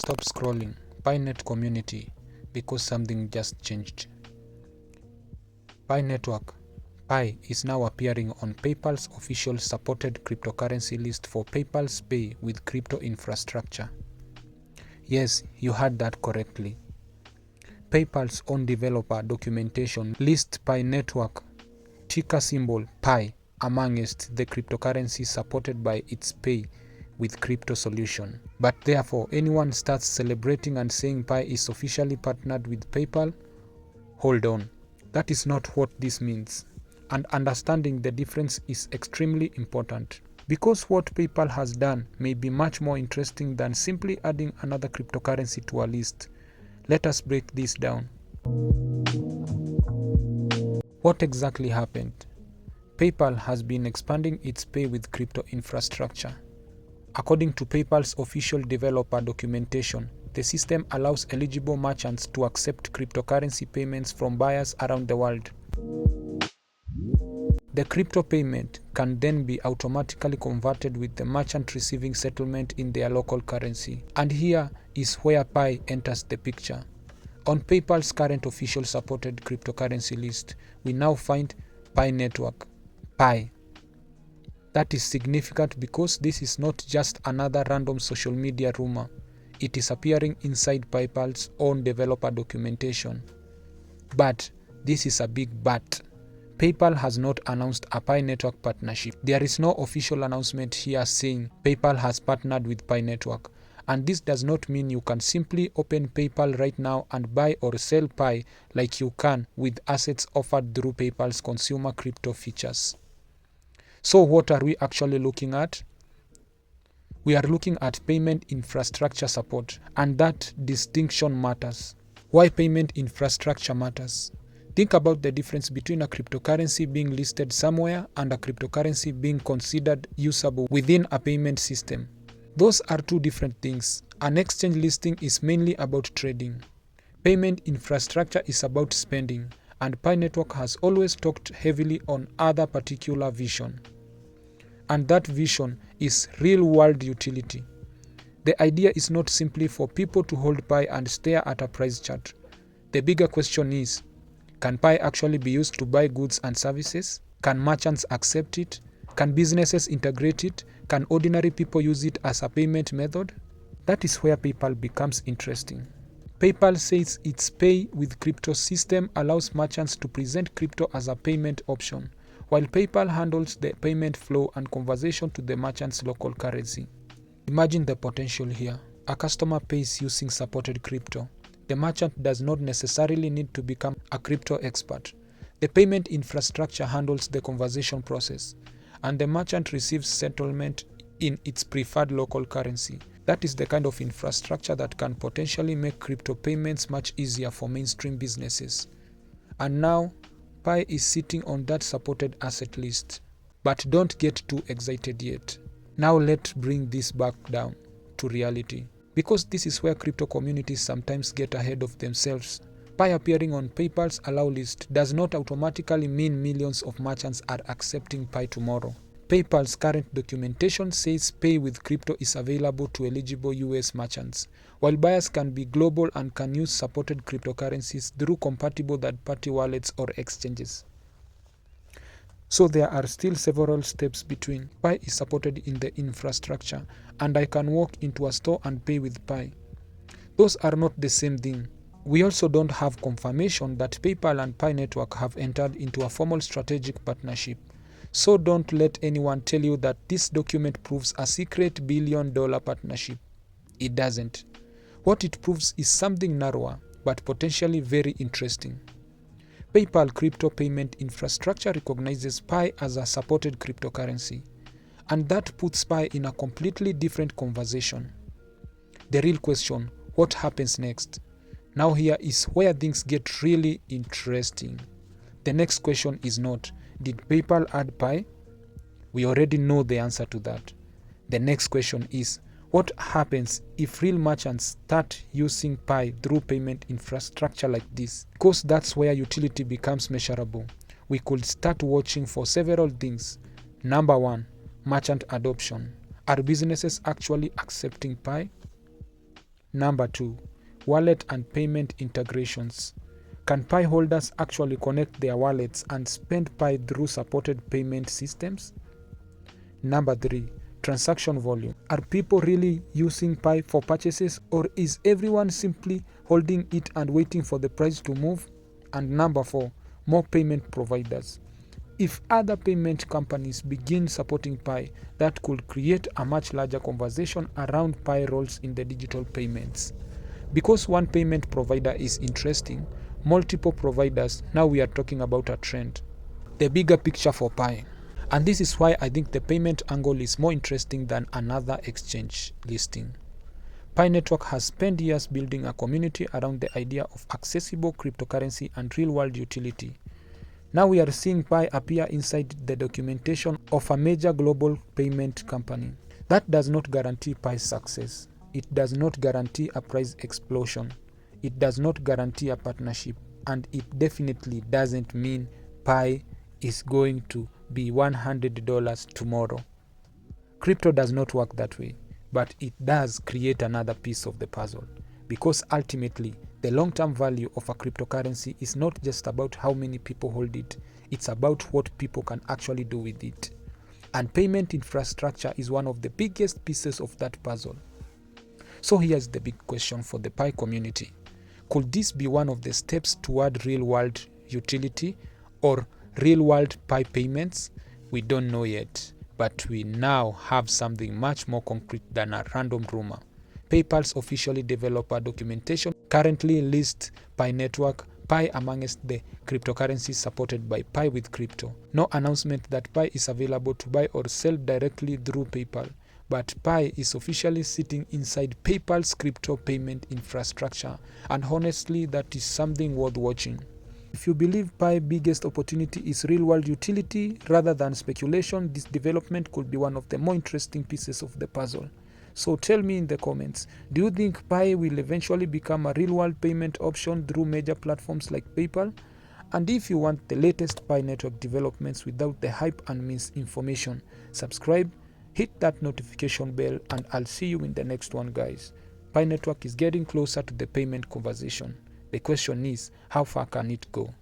stop scrolling. PiNet community, because something just changed. Pi Network, Pi is now appearing on PayPal's official supported cryptocurrency list for PayPal's Pay with crypto infrastructure. Yes, you heard that correctly. PayPal's own developer documentation lists Pi Network, ticker symbol Pi, amongst the cryptocurrencies supported by its Pay with crypto solution. But therefore, anyone starts celebrating and saying Pi is officially partnered with PayPal, hold on. That is not what this means. And understanding the difference is extremely important. Because what PayPal has done may be much more interesting than simply adding another cryptocurrency to a list. Let us break this down. What exactly happened? PayPal has been expanding its Pay with crypto infrastructure. According to PayPal's official developer documentation, the system allows eligible merchants to accept cryptocurrency payments from buyers around the world. The crypto payment can then be automatically converted with the merchant receiving settlement in their local currency. And here is where Pi enters the picture. On PayPal's current official supported cryptocurrency list, we now find Pi Network, Pi. That is significant because this is not just another random social media rumor. It is appearing inside PayPal's own developer documentation. But this is a big but. PayPal has not announced a Pi Network partnership. There is no official announcement here saying PayPal has partnered with Pi Network. And this does not mean you can simply open PayPal right now and buy or sell Pi like you can with assets offered through PayPal's consumer crypto features. So what are we actually looking at? We are looking at payment infrastructure support, and that distinction matters. Why payment infrastructure matters? Think about the difference between a cryptocurrency being listed somewhere and a cryptocurrency being considered usable within a payment system. Those are two different things. An exchange listing is mainly about trading. Payment infrastructure is about spending, and Pi Network has always talked heavily on other particular vision. And that vision is real-world utility. The idea is not simply for people to hold Pi and stare at a price chart. The bigger question is, can Pi actually be used to buy goods and services? Can merchants accept it? Can businesses integrate it? Can ordinary people use it as a payment method? That is where PayPal becomes interesting. PayPal says its Pay with crypto system allows merchants to present crypto as a payment option, while PayPal handles the payment flow and conversion to the merchant's local currency. Imagine the potential here. A customer pays using supported crypto. The merchant does not necessarily need to become a crypto expert. The payment infrastructure handles the conversion process, and the merchant receives settlement in its preferred local currency. That is the kind of infrastructure that can potentially make crypto payments much easier for mainstream businesses. And now, Pi is sitting on that supported asset list. But don't get too excited yet. Now let's bring this back down to reality. Because this is where crypto communities sometimes get ahead of themselves. Pi appearing on PayPal's allow list does not automatically mean millions of merchants are accepting Pi tomorrow. PayPal's current documentation says Pay with crypto is available to eligible US merchants, while buyers can be global and can use supported cryptocurrencies through compatible third-party wallets or exchanges. So there are still several steps between. Pi is supported in the infrastructure, and I can walk into a store and pay with Pi. Those are not the same thing. We also don't have confirmation that PayPal and Pi Network have entered into a formal strategic partnership. So don't let anyone tell you that this document proves a secret billion-dollar partnership. It doesn't. What it proves is something narrower, but potentially very interesting. PayPal crypto payment infrastructure recognizes Pi as a supported cryptocurrency, and that puts Pi in a completely different conversation. The real question, what happens next? Now here is where things get really interesting. The next question is not, did PayPal add Pi? We already know the answer to that. The next question is, what happens if real merchants start using Pi through payment infrastructure like this? Because that's where utility becomes measurable. We could start watching for several things. Number one, merchant adoption. Are businesses actually accepting Pi? Number 2, wallet and payment integrations. Can Pi holders actually connect their wallets and spend Pi through supported payment systems? Number 3, transaction volume. Are people really using Pi for purchases, or is everyone simply holding it and waiting for the price to move? And number 4, more payment providers. If other payment companies begin supporting Pi, that could create a much larger conversation around Pi roles in the digital payments. Because one payment provider is interesting, multiple providers, now we are talking about a trend. The bigger picture for Pi. And this is why I think the payment angle is more interesting than another exchange listing. Pi Network has spent years building a community around the idea of accessible cryptocurrency and real-world utility. Now we are seeing Pi appear inside the documentation of a major global payment company. That does not guarantee Pi's success. It does not guarantee a price explosion. It does not guarantee a partnership. And it definitely doesn't mean Pi is going to be $100 tomorrow. Crypto does not work that way, but it does create another piece of the puzzle. Because ultimately, the long-term value of a cryptocurrency is not just about how many people hold it, it's about what people can actually do with it. And payment infrastructure is one of the biggest pieces of that puzzle. So here's the big question for the Pi community. Could this be one of the steps toward real-world utility or real-world Pi payments? We don't know yet, but we now have something much more concrete than a random rumor. PayPal's officially developer documentation currently lists Pi Network, Pi amongst the cryptocurrencies supported by Pi with crypto. No announcement that Pi is available to buy or sell directly through PayPal, but Pi is officially sitting inside PayPal's crypto payment infrastructure, and honestly, that is something worth watching. If you believe Pi's biggest opportunity is real-world utility rather than speculation, this development could be one of the more interesting pieces of the puzzle. So tell me in the comments, do you think Pi will eventually become a real-world payment option through major platforms like PayPal? And if you want the latest Pi Network developments without the hype and misinformation, subscribe, hit that notification bell, and I'll see you in the next one, guys. Pi Network is getting closer to the payment conversation. The question is, how far can it go?